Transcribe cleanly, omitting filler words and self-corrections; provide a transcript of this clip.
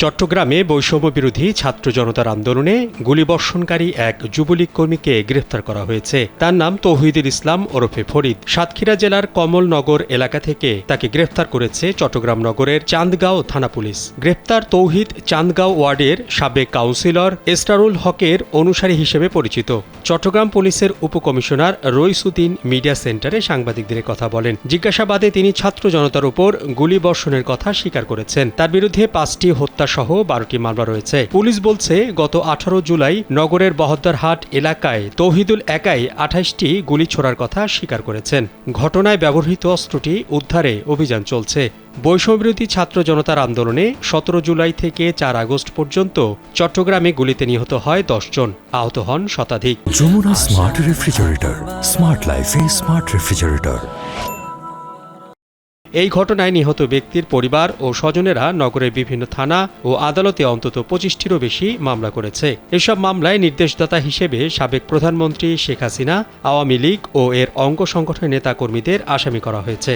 চট্টগ্রামে বৈষম্য বিরোধী ছাত্র জনতার আন্দোলনে গুলিবর্ষণকারী এক যুবলীগ কর্মীকে গ্রেফতার করা হয়েছে। তার নাম তৌহিদুল ইসলাম ওরফে ফরিদ। সাতক্ষীরা জেলার কমলনগর এলাকা থেকে তাকে গ্রেফতার করেছে চট্টগ্রাম নগরের চান্দগাঁও থানা পুলিশ। গ্রেফতার তৌহিদ চান্দগাঁও ওয়ার্ডের সাবেক কাউন্সিলর এস্টারুল হকের অনুসারী হিসেবে পরিচিত। চট্টগ্রাম পুলিশের উপকমিশনার রইসুদ্দিন মিডিয়া সেন্টারে সাংবাদিকদের কথা বলেন। জিজ্ঞাসাবাদে তিনি ছাত্র জনতার উপর গুলিবর্ষণের কথা স্বীকার করেছেন। তার বিরুদ্ধে 5টি হত্যা সহ 12টি মামলা রয়েছে। পুলিশ বলছে, গত 18 জুলাই নগরের বহদ্দারহাট এলাকায় তৌহিদুল একাই 28টি গুলি ছোড়ার কথা স্বীকার করেছেন। ঘটনায় ব্যবহৃত অস্ত্রটি উদ্ধারে অভিযান চলছে। বৈষম্যবিরোধী ছাত্র জনতার আন্দোলনে 17 জুলাই থেকে 4 আগস্ট পর্যন্ত চট্টগ্রামে গুলিতে নিহত হয় 10 জন, আহত হন শতাধিক। যমুনা স্মার্ট রেফ্রিজারেটর, স্মার্ট লাইফে স্মার্ট রেফ্রিজারেটর। এই ঘটনায় নিহত ব্যক্তির পরিবার ও স্বজনেরা নগরের বিভিন্ন থানা ও আদালতে অন্তত 25টিরও বেশি মামলা করেছে। এসব মামলায় নির্দেশদাতা হিসেবে সাবেক প্রধানমন্ত্রী শেখ হাসিনা, আওয়ামী লীগ ও এর অঙ্গ সংগঠনের নেতাকর্মীদের আসামি করা হয়েছে।